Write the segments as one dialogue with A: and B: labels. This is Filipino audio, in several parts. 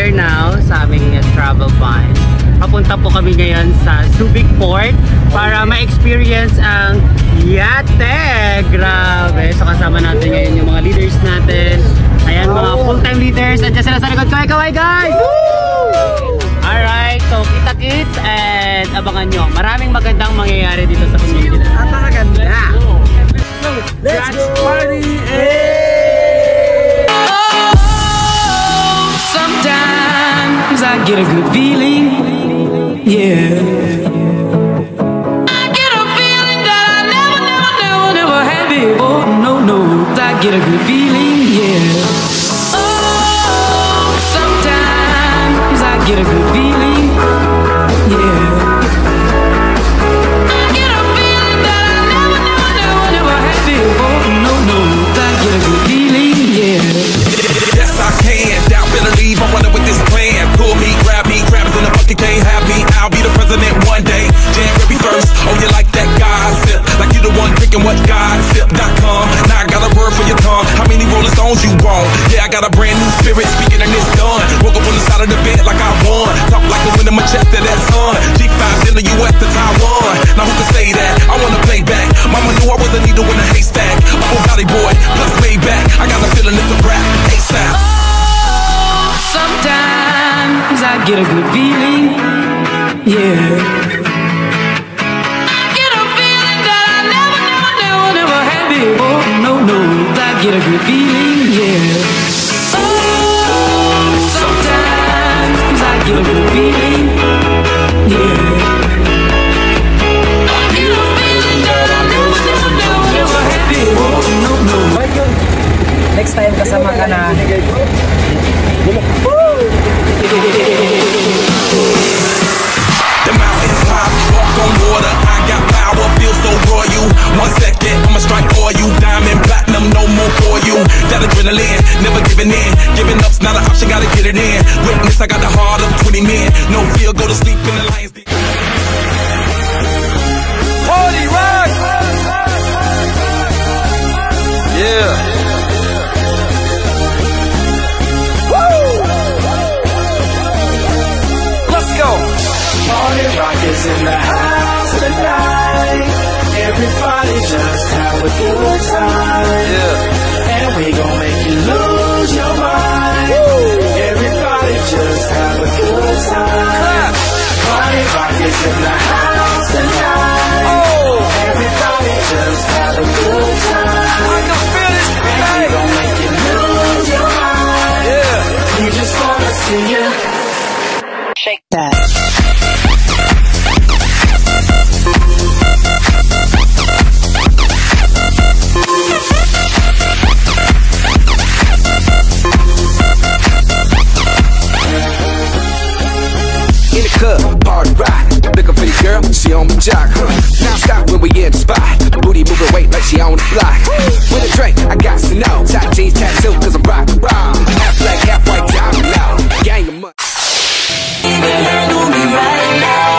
A: here now sa aming travel van. Papunta po kami ngayon sa Subic Port para ma-experience ang yate. Grabe. So kasama natin ngayon yung mga leaders natin. Ayan, mga full-time leaders. Andiyan sila sa likod. Kaway-kaway, guys! Alright, so kita-kits and abangan nyo. Maraming magandang mangyayari dito sa community.
B: At maganda! Let's go! Party!
C: Oh, sometimes I get a good feeling, yeah. I get a feeling that I never had before. No, I get a good feeling, yeah. Oh, sometimes I get a good feeling, yeah.
D: I'm running with this plan. Pull me, grab us in the bucket, can't have me. I'll be the president one day. January 1st. Oh, you like that gossip? Like you the one drinking what gossip.com. Now I got a word for your tongue. How many Rolling Stones you want? Yeah, I got a brand new spirit speaking and it's done. Woke up on the side of the bed like I won. Talk like a wind in my chest to that sun. G5 in the US to Taiwan. Now who can say that? I wanna play back. Mama knew I was a needle in a haystack. I'm a Valley boy, plus way back. I got a feeling it's a rap. ASAP.
C: Sometimes I get a good feeling, yeah. I get a feeling that I never had before. No, I get a good feeling, yeah. Oh, sometimes I get a good feeling, yeah. I get a feeling that I never had before. No.
B: Next time kasama ka na.
D: The mountains high, walk on water. I got power, feel so royal. 1 second, I'ma strike for you. Diamond, platinum, no more for you. That adrenaline, never giving in. Giving up's not an option, gotta get it in. Witness, I got the heart of 20 men. No fear, go to sleep in the lion's den. Party rock! Yeah.
E: Party rock is in the house tonight. Everybody just have a good time. Yeah. And we gon' make you lose your mind. Woo. Everybody just have a good time. Party rock is in the house tonight. Oh. Everybody just have a good time. I can feel it. And we gon' make you lose your mind. Yeah. We just wanna see you shake that.
F: In the club, party rock. Looking for the girl, she on my jock. Now stop when we in the spot. Booty moving weight like she on the block. With a drink, I got to know. Tight jeans, tattoo, cause I'm rock. Half black, half white, diamond now. Gang of money.
C: Even handle me right now.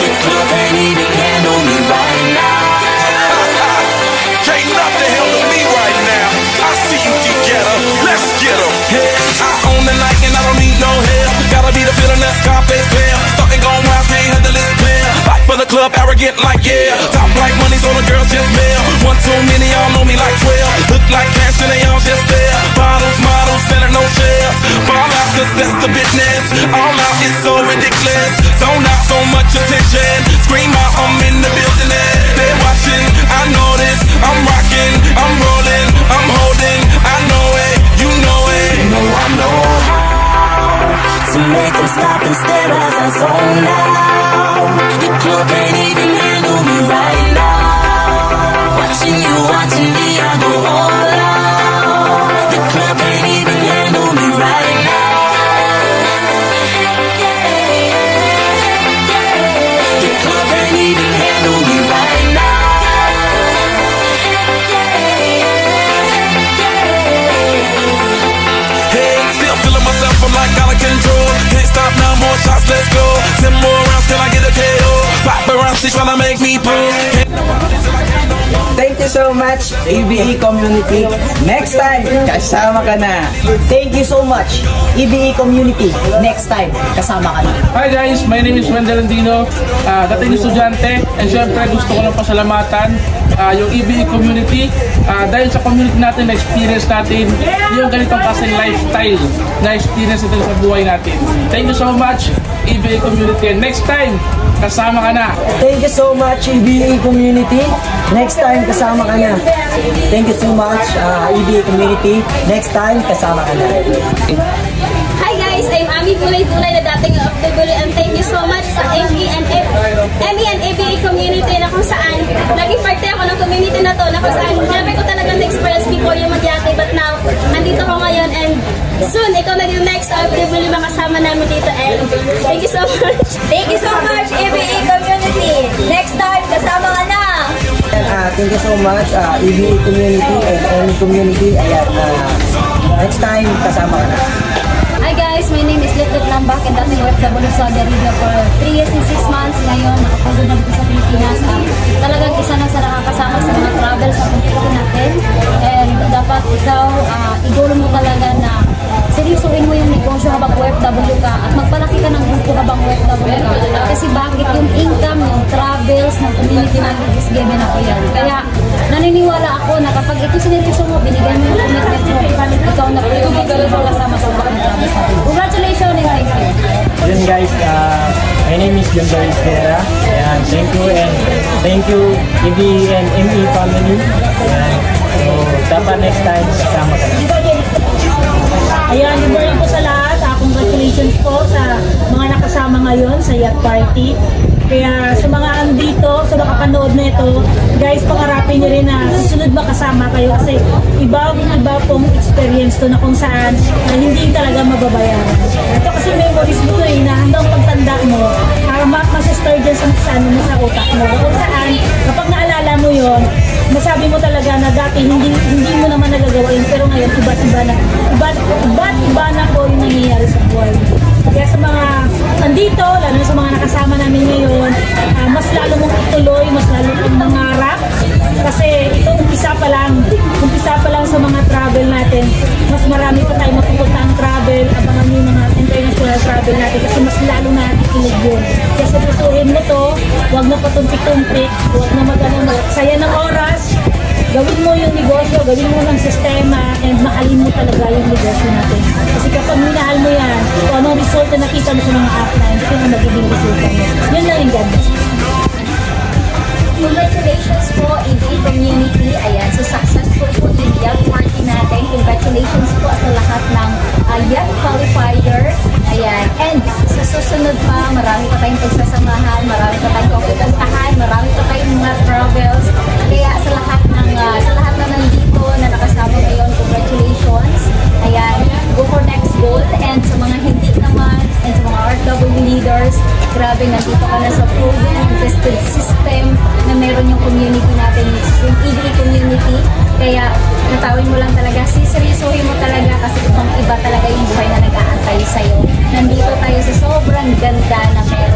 C: The club ain't even handle me right now.
D: Can't nothing handle me right now. I see you together, let's get 'em. I own the night and I don't need no help. Gotta be the feeling that Scarface feel. Starting going wild, can't handle this plan. Fight for the club, arrogant like yeah. Top like money, so the girls just mail. One too many, y'all know me like 12. Look like cash and they all just there. Bottles, models, center no shares. Fall out, cause that's the business. All out is so ridiculous. Zone out, so much attention. Scream out, I'm in the building. They're watching, I know this. I'm rocking, I'm rolling, I'm holding. I know it, you know it.
C: You know I know how to make them stop and stare as I zone out. The club ain't even handle me right now. Watching you, watching me, I go all out. The club ain't even handle me right now. The club ain't even handle me right now.
D: Hey, still feeling myself, I'm like out of control. Can't stop now, more shots, let's go. 10 more rounds, can I get a KO? Pop around, she's trying to make me pull.
B: Thank you. you so much, EBE community. Next time, kasama ka na.
G: Thank you so much, EBE community. Next time, kasama ka na.
H: Hi guys, my name is Wendell Andino, dating estudyante, and syempre gusto ko lang pasalamatan yung EBE community dahil sa community natin, na-experience natin yung ganitong klaseng lifestyle na experience natin sa buhay natin. Thank you so much, EBE community. Next time, kasama ka na.
G: Thank you so much, EBE community. Next time, kasama ka na. Thank you so much, EBE community. Next time, kasama ka na.
I: Hi guys, I'm Ami Bulay-Bulay na dating OFW, and thank you so much sa ME and EBE community na kung saan naging parte ako ng community na to, na kung saan never ko talagang na-experience before yung magyate, but now, nandito ko ngayon, and soon, ikaw na yung next OFW makasama namin dito, and thank you so much.
J: Thank you so much, EBE community. Next time, kasama ka na.
G: Thank you so much, EBE community and ME community. Ayan, next time, kasama ka na.
J: Hi guys, my name is Litlot Lambak, and dating OFW sa Saudi Arabia for 3 years and 6 months. Ngayon, nakapagod na dito sa Pilipinas. Talagang isa na sa nakakasama sa mga travel sa community natin. And dapat ikaw, iguro mo talaga na seryosohin mo yung negosyo habang OFW ka at magpalaki ka ng grupo habang OFW ka. Kasi bakit yung income, yung travels ng community natin is given ako yan. Kaya naniniwala ako na kapag ito sineryoso mo, binigyan mo yung commitment mo, ikaw na po yung kasama sa mga travels natin. Congratulations and thank you.
G: Yun guys, my name is John Doris Vera. Ayan, thank you EBE and ME family. Ayan, so dapat next time kasama ka na.
K: Ayan, good morning po sa lahat. Congratulations po sa mga nakasama ngayon sa yacht party. Kaya sa mga andito, sa nakapanood na ito, guys, pangarapin nyo rin na susunod makasama kayo kasi iba pong experience to na kung saan hindi talaga mababayaran. Ito kasi memories mo to na hanggang pagtanda mo, masastor dyan sa utak mo. Kung saan, kapag naalala mo yon, masabi mo talaga na dati hindi mo naman nagagawa yun, pero ngayon iba't-iba na po yung nangyayari sa buhay. Kaya sa mga andito, lalo na sa mga nakasama namin ngayon, mas lalo mong ituloy, mas lalo mong mangarap. Kasi ito, umpisa pa lang sa mga travel natin. Mas marami pa tayo mapupunta ang travel, abangan yung mga international travel natin kasi mas lalo natin ilig yun. Kaya seryosohin mo to, huwag na patumpik-tumpik, huwag na magsaya ng oras. Gawin mo yung negosyo, gawin mo ng sistema, and mahalin mo talaga yung negosyo natin. Kasi kapag minahal mo yan, kung anong result na nakita mo sa mga offline, ito na magiging result mo. Yun lang yung ganda.
J: Congratulations po, EBE community. Ayan, so successful po yung yacht party natin. Congratulations po sa lahat ng yacht qualifiers. Ayan, and sa susunod pa, marami pa tayong pagsasamahan, marami pa tayong pupuntahan, marami pa tayong mga travels. Kaya sa lahat na nandito na nakasama ngayon, congratulations. Ayan, go for next goal. And sa mga hindi naman, and sa mga RW leaders, grabe, nandito ka na sa proven and tested system na meron yung community natin, yung EBE community. Kaya natawin mo lang talaga, seryosohin mo talaga kasi ibang iba talaga yung buhay na nag-aantay sa'yo. Nandito tayo sa sobrang ganda na meron.